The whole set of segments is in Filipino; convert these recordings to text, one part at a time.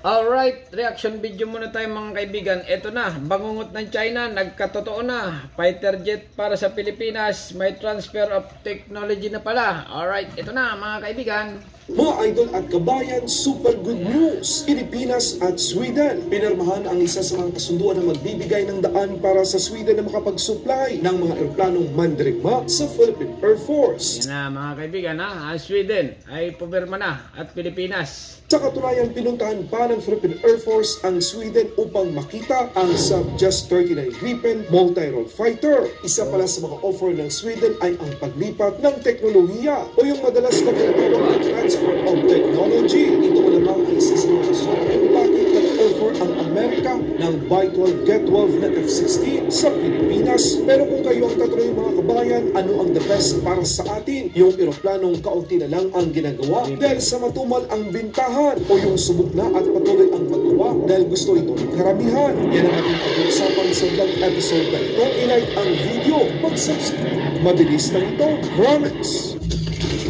Alright, reaction video muna tayo mga kaibigan. Ito na, bangungot ng China, nagkatotoo na. Fighter jet para sa Pilipinas, may transfer of technology na pala. Alright, ito na mga kaibigan. Mga idol at kabayan, super good news! Pilipinas at Sweden. Pinirmahan ang isa sa mga kasunduan na magbibigay ng daan para sa Sweden na makapag-supply ng mga eroplanong mandirigma sa Philippine Air Force. Yan na mga kaibigan ha, ang Sweden ay pumirma na at Pilipinas. Sa katunayan, pinuntahan pa ng Philippine Air Force ang Sweden upang makita ang Sub-Just-39 Gripen multi-role fighter. Isa pala sa mga offer ng Sweden ay ang paglipat ng teknolohiya o yung madalas na tinatawag na transfer of technology. Ito lamang ang isa sa mga rason kung bakit nag-offer ang Amerika ng By-12 Get-12 na F-16 sa Pilipinas. Pero kung kayo ang tatanungin mga kabayan, ano ang the best para sa atin? Yung eroplanong kaunti na lang ang ginagawa dahil sa matumal ang bintahan o yung subok na at patuloy ang paggawa dahil gusto ito ng karamihan. Yan ang ating pag-uusapan sa vlog episode na ito. I-like ang video, mag-subscribe. Mabilis lang ito. Promise!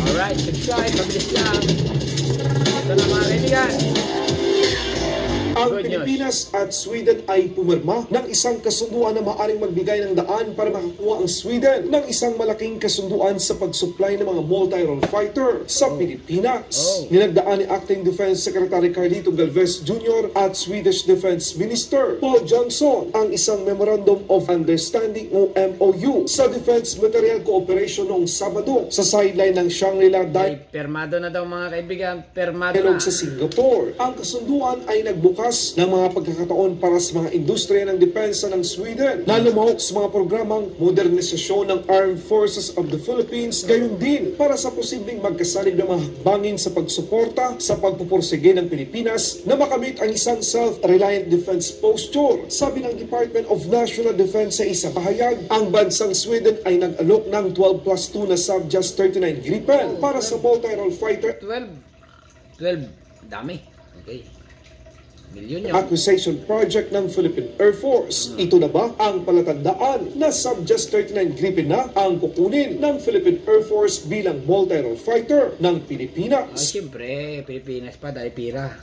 Alright, subscribe, mabilis lang. Ito na mga kaibigan. Ang Pilipinas at Sweden ay pumirma ng isang kasunduan na maaaring magbigay ng daan para makakuha ang Sweden ng isang malaking kasunduan sa pag-supply ng mga multi-role fighter sa Pilipinas. Ninagdaan ni Acting Defense Secretary Carlito Galvez Jr. at Swedish Defense Minister Paul Johnson ang isang Memorandum of Understanding o MOU sa Defense Material Cooperation noong Sabado sa sideline ng Shangri-La Permado na daw mga kaibigan, permado na. sa Singapore. Ang kasunduan ay nagbukas ng mga pagkakataon para sa mga industriya ng depensa ng Sweden na lumahok sa mga programang modernisasyon ng Armed Forces of the Philippines, gayon din para sa posibleng magkasalig na mga hakbangin sa pagsuporta sa pagpupursige ng Pilipinas na makamit ang isang self-reliant defense posture. Sabi ng Department of National Defense sa isang pahayag, ang bansang Sweden ay nag-alok ng 12+2 na Sub-Just-39 Gripen para sa multi-role fighter 12, dami. Okay. Milyon yun. Acquisition project ng Philippine Air Force. Ito na ba ang palatandaan na Sub-Just-39 Gripen na ang kukunin ng Philippine Air Force bilang multi-role fighter ng Pilipinas? Siyempre, Pilipinas pa dahil pira.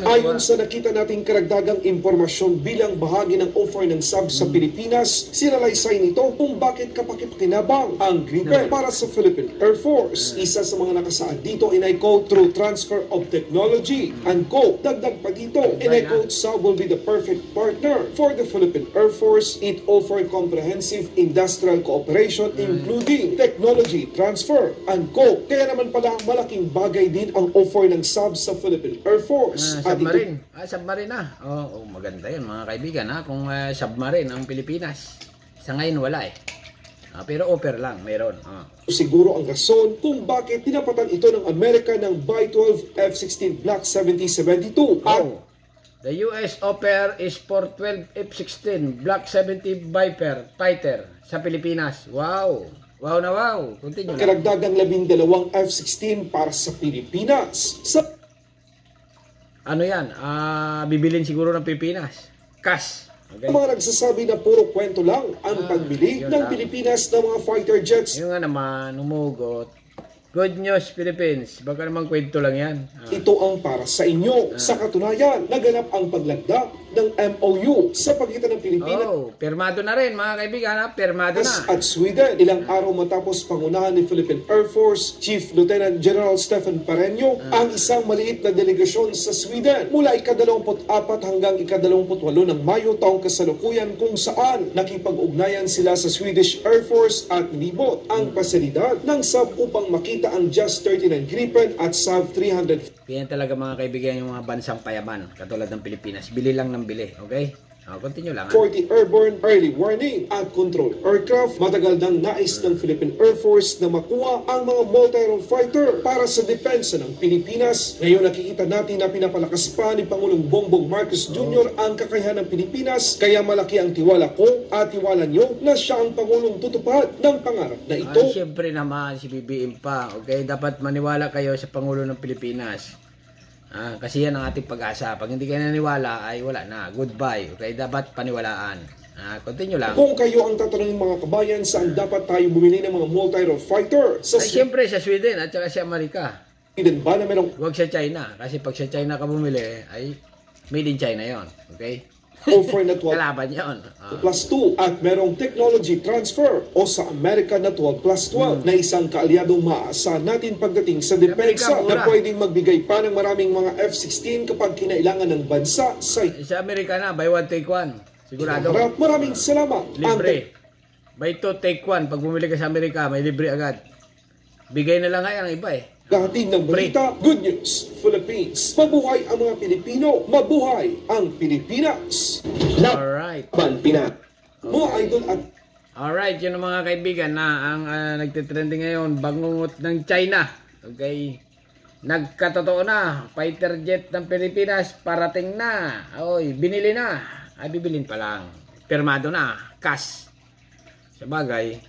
Ayon sa nakita nating karagdagang impormasyon bilang bahagi ng offer ng Sub sa Pilipinas, sinalaysay nito kung bakit kapakipakinabang ang Gripen para sa Philippine Air Force. Isa sa mga nakasaad dito in I quote, through transfer of technology and co. Dagdag pa dito, and I quote, Saab will be the perfect partner for the Philippine Air Force. It offered comprehensive industrial cooperation including technology transfer and co. Kaya naman pala malaking bagay din ang offer ng Saab sa Philippine Air Force. Submarine. Submarine na. Maganda yun mga kaibigan ha. Kung submarine ang Pilipinas. Sa ngayon wala eh. Pero offer lang, meron. Siguro ang rason kung bakit tinapatan ito ng Amerika ng By-12 F-16 Block 70-72. The US offer is for 12 F-16 Block 70 Viper fighter sa Pilipinas. Wow! Wow na wow! Continue lang. Karagdagang 12 F-16 para sa Pilipinas. Ano yan? Bibilin siguro ng Pilipinas. Cash. Okay. Mga nagsasabi na puro kwento lang ang pagbili ng Pilipinas ng mga fighter jets. Yung nga naman, umugot. Good news, Philippines. Baka naman kwento lang yan. Ito ang para sa inyo. Sa katunayan, naganap ang paglagda ng MOU sa pagitan ng Pilipinas permado na rin mga kaibigan. Permado na. At Sweden. Ilang araw matapos pangunahan ni Philippine Air Force Chief Lieutenant General Stephen Pareño ang isang maliit na delegasyon sa Sweden mula ika-24 hanggang ika-28 ng Mayo taong kasalukuyan kung saan nakipag-ugnayan sila sa Swedish Air Force at nilibot ang pasilidad ng Saab upang makita ang Just-39 Gripen at Sub-300. Yan talaga mga kaibigan yung mga bansang payaman katulad ng Pilipinas. Bili lang ng bili, okay? Continue lang. 40 airborne early warning at control aircraft. Matagal nang nais ng Philippine Air Force na makuha ang mga multi-role fighter para sa depensa ng Pilipinas. Ngayon nakikita natin na pinapalakas pa ni Pangulong Bongbong Marcos Jr. ang kakayahan ng Pilipinas. Kaya malaki ang tiwala ko at tiwala nyo na siya ang Pangulong tutupad ng pangarap na ito. Siyempre naman si BBM pa, okay? Dapat maniwala kayo sa Pangulo ng Pilipinas. Kasi yan ang ating pag-asa. Pag hindi kayo naniwala, ay wala na. Goodbye. Okay? Dapat paniwalaan. Continue lang. Kung kayo ang tatanungin mga kabayan, saan dapat tayo bumili ng mga multi-role fighter? Siyempre sa Sweden at saka sa Amerika. Sweden ba na merong... Huwag sa China. Kasi pag sa China ka bumili, ay Made in China yon, okay? offer na 12 Kalaban yon. plus 2 at merong technology transfer o sa Amerika na 12 plus 12 na isang kaalyadong maaasahan natin pagdating sa depensa na pwedeng magbigay pa ng maraming mga F-16 kapag kinailangan ng bansa sa Amerika na, buy one take one. Sigurado. Maraming salamat. Libre. Buy two take one. Pag bumili ka sa Amerika, may libre agad. Bigay na lang ngayon ang iba eh. Kahatid ng balita, Good News, Philippines. Mabuhay ang mga Pilipino, mabuhay ang Pilipinas. Alright. Pina. Mga idol at Alright, yun ang mga kaibigan na ang nagtitrending ngayon, bangungot ng China. Okay. Nagkatotoo na, fighter jet ng Pilipinas parating na. Oy, binili na. Ay, bibilin pa lang. Pirmado na, cash. Sa bagay,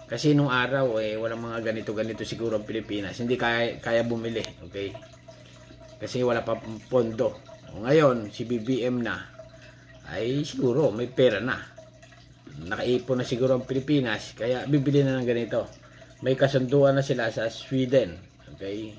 kasi nung araw walang mga ganito-ganito siguro ang Pilipinas. Hindi kaya bumili, okay? Kasi wala pa pondo. Ngayon, si BBM na ay siguro may pera na. Nakaipon na siguro ang Pilipinas, kaya bibili na ng ganito. May kasunduan na sila sa Sweden, okay?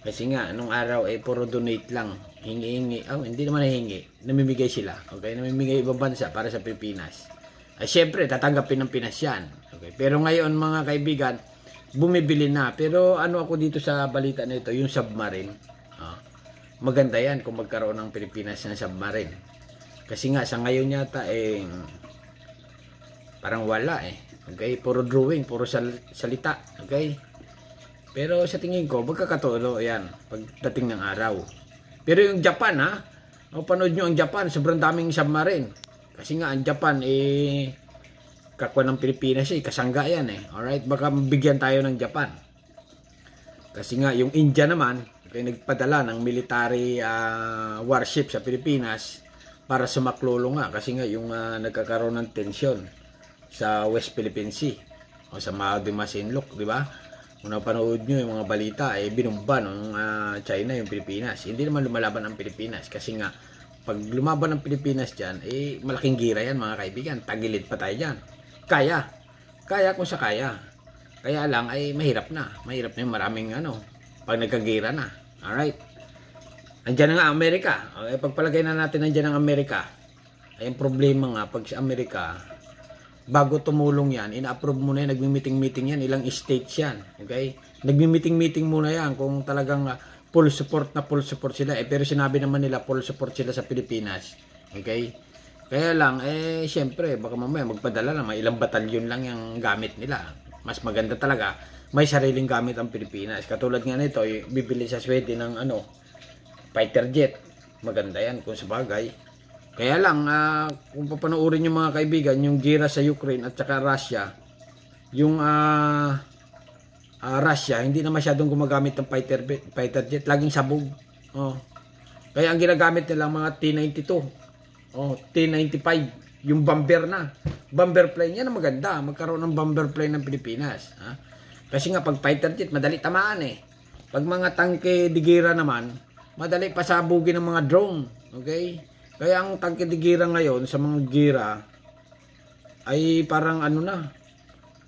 Kasi nga nung araw puro donate lang, hingi-hingi. Hindi naman nahingi, namimigay sila, okay? Namimigay ibang bansa para sa Pilipinas. Ay syempre tatanggapin ng Pinas yan. Okay. Pero ngayon mga kaibigan, bumibili na. Pero ano ako dito sa balita na ito, yung submarine. Maganda yan kung magkaroon ng Pilipinas ng submarine. Kasi nga sa ngayon yata parang wala Okay, puro drawing, puro salita. Okay? Pero sa tingin ko, magkakatulo yan pagdating ng araw. Pero yung Japan panood nyo ang Japan, sobrang daming submarine. Kasi nga ang Japan kakwa ng Pilipinas kasangga yan Alright, baka bigyan tayo ng Japan. Kasi nga yung India naman nagpadala ng military warship sa Pilipinas para sumaklolo nga kasi nga yung nagkakaroon ng tensyon sa West Philippine Sea o sa Mao de Masinloc, di ba? Kung napanood nyo yung mga balita binumba ng China yung Pilipinas. Hindi naman lumalaban ang Pilipinas kasi nga pag lumaban ng Pilipinas dyan, malaking gira yan mga kaibigan. Tagilid pa tayo dyan. Kaya kung sa kaya. Kaya lang mahirap na. Mahirap na yung maraming pag nagkagira na. Alright. Andyan na nga Amerika. Pagpalagay na natin andyan ang Amerika. Ang problema nga, pag sa Amerika, bago tumulong yan, ina-approve muna yan, nagmi-meeting-meeting yan, ilang states yan. Okay? Nagmi-meeting-meeting muna yan kung talagang full support sila pero sinabi naman nila full support sila sa Pilipinas. Okay? Kaya lang syempre baka mamaya magpadala lang, may ilang batalyon lang yung gamit nila. Mas maganda talaga may sariling gamit ang Pilipinas. Katulad nga nito, bibili sa Sweden ng fighter jet. Maganda yan kung sa bagay. Kaya lang kung papanoorin yung mga kaibigan yung gira sa Ukraine at saka Russia, yung Russia, hindi na masyadong gumagamit ng fighter jet. Laging sabog. Kaya ang ginagamit nila mga T-92. T-95. Yung bomber na. Bomber plane. Yan ang maganda. Magkaroon ng bomber plane ng Pilipinas. Kasi nga pag fighter jet, madali tamaan Pag mga tangke digira naman, madali pasabugin ng mga drone. Okay? Kaya ang tangke digira ngayon sa mga gira ay parang na.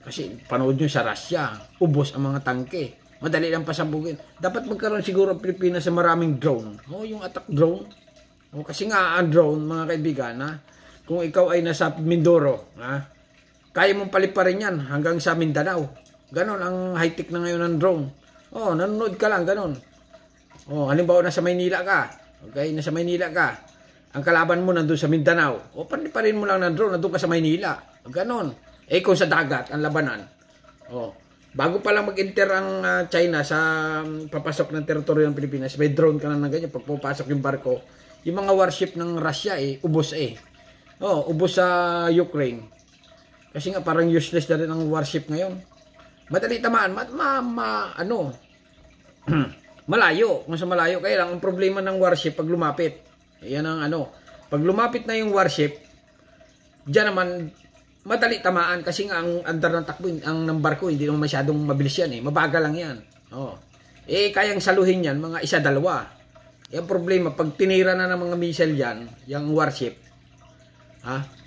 Kasi panood nyo sa Russia, ubos ang mga tangke. Madali lang pasabugin. Dapat magkaroon siguro ang Pilipinas sa maraming drone. Yung attack drone. Kasi nga ang drone, mga kaibigan, kung ikaw ay nasa Mindoro, kaya mong paliparin yan hanggang sa Mindanao. Ganon ang high-tech na ngayon ng drone. Nanonood ka lang, ganon. Halimbawa, nasa Maynila ka. Okay, nasa Maynila ka. Ang kalaban mo nandun sa Mindanao. Paliparin mo lang ng drone, nandun ka sa Maynila. Ganon. Kung sa dagat, ang labanan. Bago pa lang mag-enter ang China sa papasok ng teritoryo ng Pilipinas, may drone ka na ng ganyan. Pag pupasok yung barko, yung mga warship ng Russia, ubos ubos sa Ukraine. Kasi nga parang useless na rin ang warship ngayon. Madali tamaan, malayo. Kung sa malayo, kaya lang ang problema ng warship pag lumapit. Yan ang pag lumapit na yung warship, diyan naman madali tamaan kasi nga ang andar ng takbo ng barko hindi naman masyadong mabilis yan mabagal lang yan. Kayang saluhin yan mga isa dalawa. Yung problema pag tinira na ng mga missile yan, yung warship.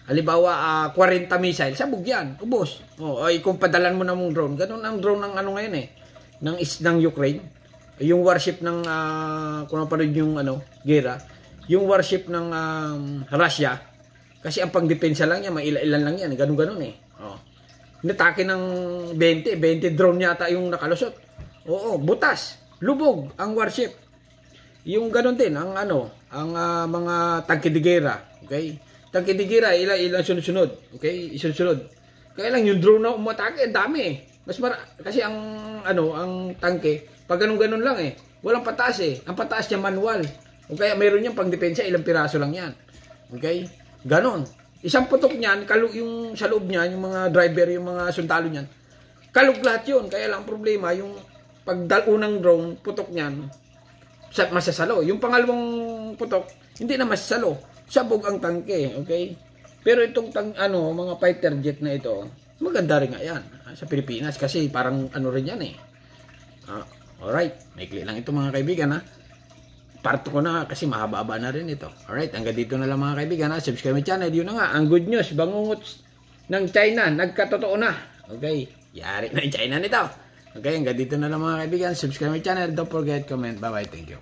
Halimbawa 40 missile, sabog yan, ubos. Kung padalan mo na mong drone, ganun ang drone ng ngayon ng Ukraine. Yung warship ng kung napanood yung gera, yung warship ng Russia, kasi ang pangdepensa lang niya, ilan lang yan, ganun-ganun eh. Oh. Inatake ng 20 drone yata yung nakalusot. Oo, butas, lubog ang warship. Yung ganun din, ang mga tangkidigera, okay? Tangkidigera, ilang sunod-sunod, okay? Isunod-sunod. Kaya lang yung drone na umatake, ang dami eh. Kasi ang tangke, pag ganun-ganun lang eh, walang pataas eh. Ang pataas niya manual. Okay, mayroon niyang pangdepensa, ilang piraso lang yan. Okay? Ganon. Isang putok niyan, yung sa loob niyan, yung mga driver, yung mga sundalo niyan, kalug lahat yun. Kaya lang problema, yung pagdalunang drone, putok niyan, masasalo. Yung pangalawang putok, hindi na masasalo. Sabog ang tangke. Okay? Pero itong mga fighter jet na ito, maganda rin nga yan sa Pilipinas kasi parang rin yan eh. Alright, maikli lang ito mga kaibigan ha. Parto ko na kasi mahaba-haba na rin ito. Alright, hanggang dito na lang mga kaibigan ha. Subscribe my channel. Yun na nga, ang good news, bangungot ng China, nagkatotoo na. Okay, yari na yung China nito. Okay, hanggang dito na lang mga kaibigan. Subscribe my channel. Don't forget, comment. Bye-bye. Thank you.